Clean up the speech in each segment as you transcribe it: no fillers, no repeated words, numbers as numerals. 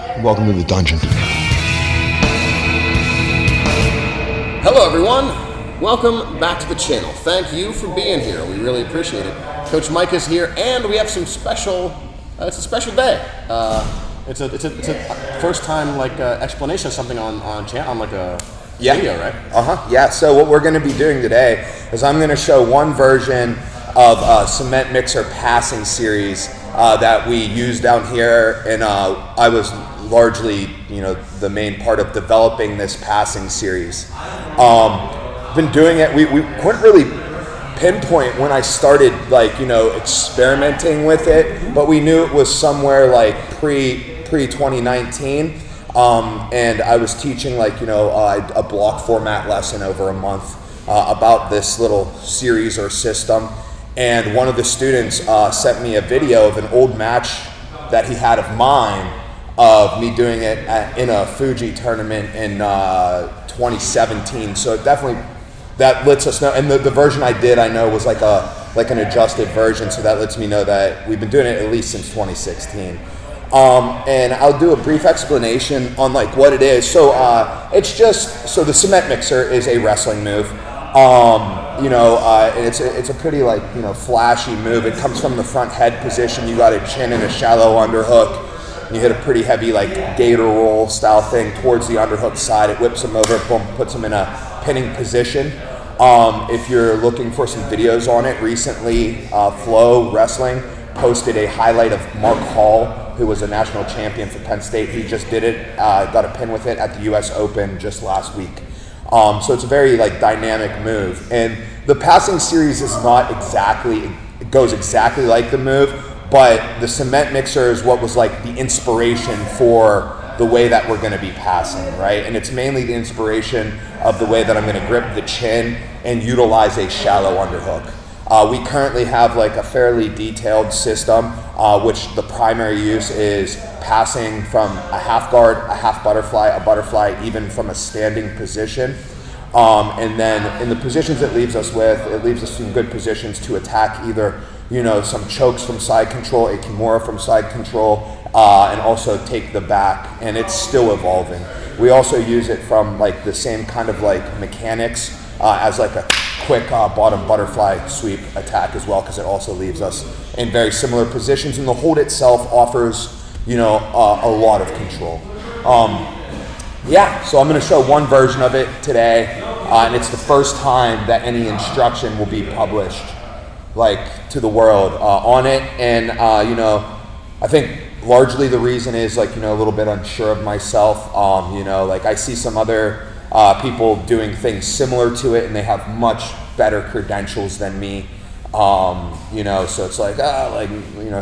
Welcome to the dungeon. Hello everyone, welcome back to the channel. Thank you for being here, we really appreciate it. Coach Mike is here and we have some special, it's a special day. It's a first time explanation of something on like a video, right? Yeah, so what we're going to be doing today is I'm going to show one version of a cement mixer passing series that we use down here, and I was largely, the main part of developing this passing series. Been doing it. We couldn't really pinpoint when I started, experimenting with it, but we knew it was somewhere like pre 2019. And I was teaching a block format lesson over a month about this little series or system. And one of the students sent me a video of an old match that he had of mine, of me doing it in a Fuji tournament in 2017. So definitely that lets us know. And the version I did, I know, was like an adjusted version. So that lets me know that we've been doing it at least since 2016. And I'll do a brief explanation on what it is. So it's just, the cement mixer is a wrestling move. And it's a pretty flashy move. It comes from the front head position. You got a chin and a shallow underhook. You hit a pretty heavy gator roll style thing towards the underhook side. It whips them over, boom, puts them in a pinning position. If you're looking for some videos on it, recently Flow Wrestling posted a highlight of Mark Hall, who was a national champion for Penn State. He just did it, got a pin with it at the US Open just last week. So it's a very dynamic move. And the passing series is not exactly, it goes exactly like the move, but the cement mixer is what was the inspiration for the way that we're going to be passing, right? And it's mainly the inspiration of the way that I'm going to grip the chin and utilize a shallow underhook. We currently have a fairly detailed system, which the primary use is passing from a half guard, a half butterfly, a butterfly, even from a standing position. And then in the positions it leaves us some good positions to attack either, some chokes from side control, a kimura from side control, and also take the back, and it's still evolving. We also use it from the same kind of mechanics as a quick bottom butterfly sweep attack as well, because it also leaves us in very similar positions, and the hold itself offers a lot of control. So I'm going to show one version of it today, and it's the first time that any instruction will be published to the world on it. And I think largely the reason is a little bit unsure of myself. I see some other people doing things similar to it, and they have much better credentials than me. So it's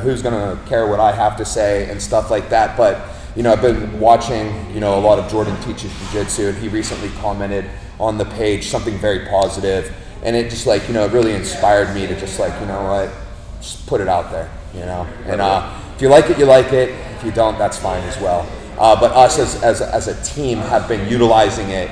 who's gonna care what I have to say and stuff like that. But I've been watching a lot of Jordan teaches Jiu-Jitsu, and he recently commented on the page something very positive, and it just it really inspired me to just just put it out there, and if you like it, you like it. If you don't, that's fine as well. But us as a team have been utilizing it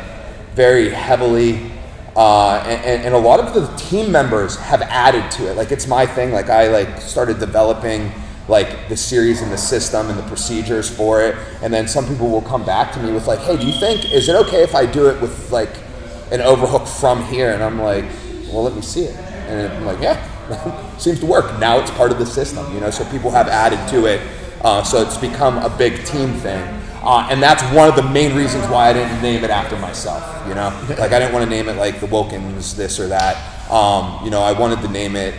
very heavily, and a lot of the team members have added to it. It's my thing. I started developing the series and the system and the procedures for it, and then some people will come back to me with hey, is it okay if I do it with an overhook from here? And I'm well, let me see it. And I'm yeah, seems to work. Now it's part of the system, so people have added to it. So it's become a big team thing. And that's one of the main reasons why I didn't name it after myself, I didn't want to name it the Wilkins this or that. I wanted to name it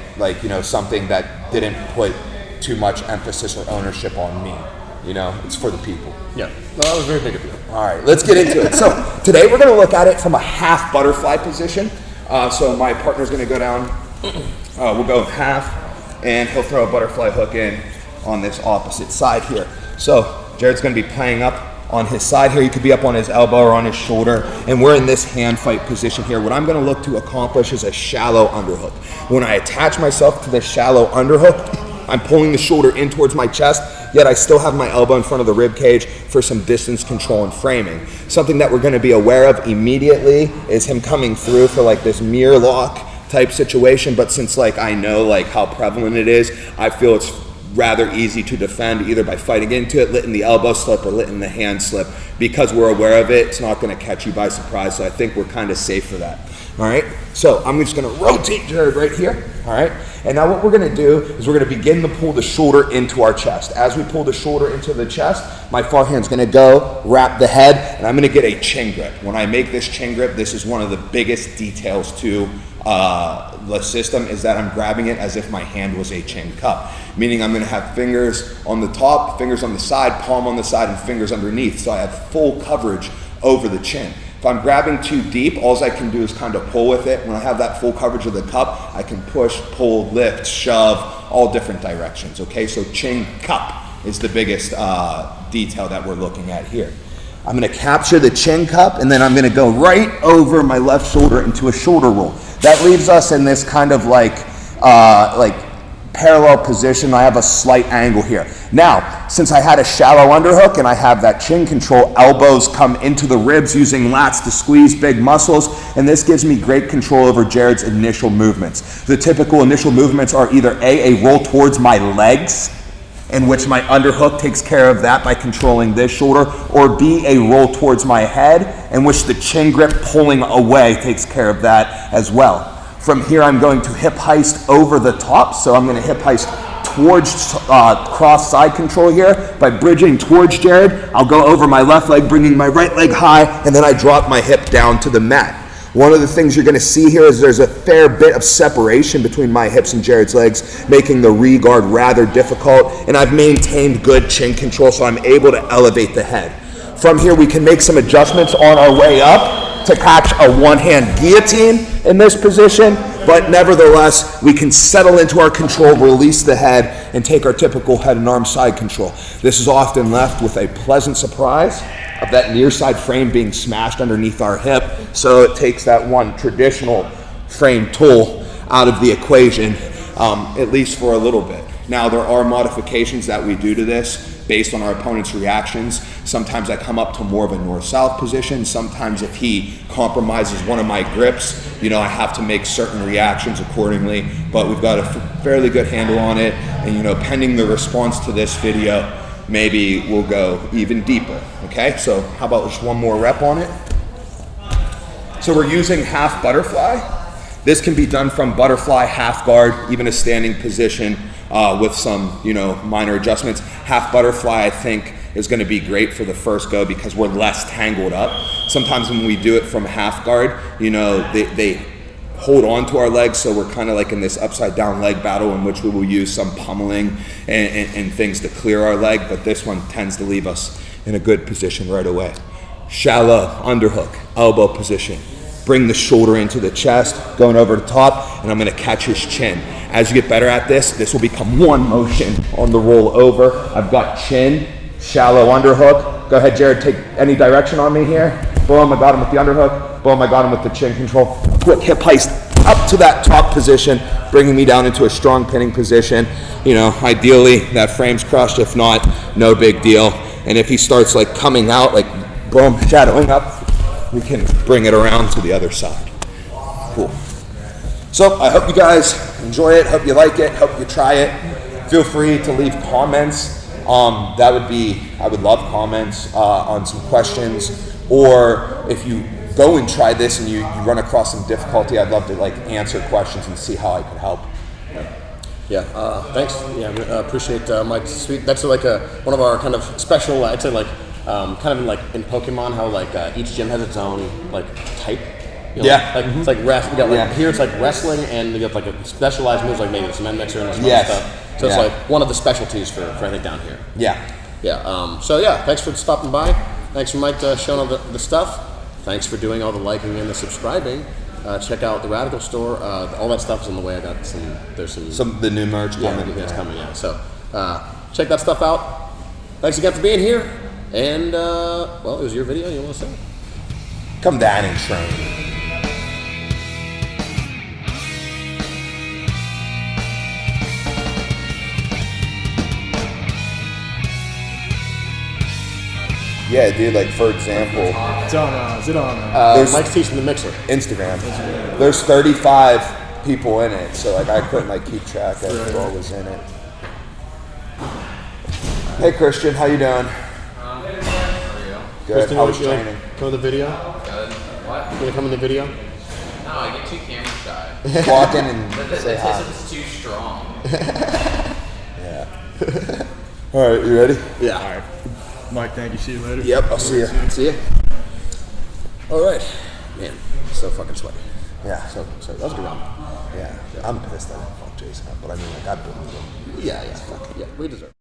something that didn't put too much emphasis or ownership on me. It's for the people. Yeah, no, that was very big of you. All right, let's get into it. So today we're going to look at it from a half butterfly position. So my partner's going to go down, we'll go half, and he'll throw a butterfly hook in on this opposite side here. So Jared's going to be playing up on his side here. He could be up on his elbow or on his shoulder, and we're in this hand fight position here. What I'm going to look to accomplish is a shallow underhook. When I attach myself to this shallow underhook, I'm pulling the shoulder in towards my chest, yet I still have my elbow in front of the rib cage for some distance control and framing. Something that we're going to be aware of immediately is him coming through for this mirror lock type situation, but since I know how prevalent it is, I feel it's rather easy to defend either by fighting into it, letting the elbow slip, or letting the hand slip. Because we're aware of it, it's not going to catch you by surprise, so I think we're kind of safe for that. All right, so I'm just going to rotate Jared right here. All right, and now what we're going to do is we're going to begin to pull the shoulder into our chest. As we pull the shoulder into the chest, my forehand's going to go wrap the head, and I'm going to get a chin grip. When I make this chin grip, this is one of the biggest details to the system, is that I'm grabbing it as if my hand was a chin cup, meaning I'm going to have fingers on the top, fingers on the side, palm on the side, and fingers underneath, so I have full coverage over the chin. If I'm grabbing too deep, all I can do is kind of pull with it. When I have that full coverage of the cup, I can push, pull, lift, shove, all different directions, okay? So chin cup is the biggest detail that we're looking at here. I'm gonna capture the chin cup, and then I'm gonna go right over my left shoulder into a shoulder roll. That leaves us in this kind of like parallel position. I have a slight angle here. Now, since I had a shallow underhook and I have that chin control, elbows come into the ribs using lats to squeeze big muscles, and this gives me great control over Jared's initial movements. The typical initial movements are either a roll towards my legs, in which my underhook takes care of that by controlling this shoulder, or B, a roll towards my head, in which the chin grip pulling away takes care of that as well. From here, I'm going to hip heist over the top, so I'm going to hip heist towards cross side control here. By bridging towards Jared, I'll go over my left leg, bringing my right leg high, and then I drop my hip down to the mat. One of the things you're going to see here is there's a fair bit of separation between my hips and Jared's legs, making the re-guard rather difficult, and I've maintained good chin control, so I'm able to elevate the head. From here, we can make some adjustments on our way up to catch a one-hand guillotine in this position, but nevertheless, we can settle into our control, release the head, and take our typical head and arm side control. This is often left with a pleasant surprise of that near side frame being smashed underneath our hip, so it takes that one traditional frame tool out of the equation, at least for a little bit. Now, there are modifications that we do to this based on our opponent's reactions. Sometimes I come up to more of a north-south position. Sometimes if he compromises one of my grips, I have to make certain reactions accordingly, but we've got a fairly good handle on it, and pending the response to this video, maybe we'll go even deeper, okay? So how about just one more rep on it? So we're using half butterfly. This can be done from butterfly, half guard, even a standing position with some, minor adjustments. Half butterfly, I think, is going to be great for the first go because we're less tangled up. Sometimes when we do it from half guard, they hold on to our legs, so we're kind of like in this upside down leg battle in which we will use some pummeling and things to clear our leg, but this one tends to leave us in a good position right away. Shallow underhook, elbow position. Bring the shoulder into the chest, going over the top, and I'm going to catch his chin. As you get better at this, this will become one motion on the roll over. I've got chin, shallow underhook. Go ahead, Jared, take any direction on me here. Boom, I got him with the underhook. Boom, I got him with the chin control. Quick hip heist up to that top position, bringing me down into a strong pinning position. Ideally, that frame's crushed. If not, no big deal. And if he starts coming out, boom, shadowing up, we can bring it around to the other side. Cool. So I hope you guys enjoy it, hope you like it, hope you try it. Feel free to leave comments. I would love comments on some questions, or if you go and try this and you run across some difficulty, I'd love to answer questions and see how I can help. Yeah, thanks. Yeah, I appreciate Mike's sweet. That's one of our kind of special, I'd say kind of in Pokemon, how each gym has its own type. It's like rest. We got here it's wrestling, and you got a specialized moves maybe the cement mixer and some other stuff. So it's one of the specialties for I think down here. Yeah. So thanks for stopping by. Thanks for Mike showing all the stuff. Thanks for doing all the liking and the subscribing. Check out the Radical store. All that stuff is on the way. I got some the new merch coming. It's coming. Yeah. So check that stuff out. Thanks again for being here. And it was your video. You want to say? Come down and train. Yeah, dude, for example. Is it on Mike's teaching the mixer. Instagram. There's 35 people in it, so I couldn't keep track of what was in it. Hey Christian, how you doing? Good. Kristen, How was you like training? come in the video? What? You gonna come in the video? No, I get too camera shy. Walk in and The say hi. tism's too strong. Yeah. All right, you ready? Yeah. All right. Mike, thank you. See you later. Yep, I'll see you. See ya. All right. Man, so fucking sweaty. Yeah. So that was a good round. Yeah. I'm pissed I didn't fuck Jason up, but I mean, like, I believe him. Yeah. We deserve it.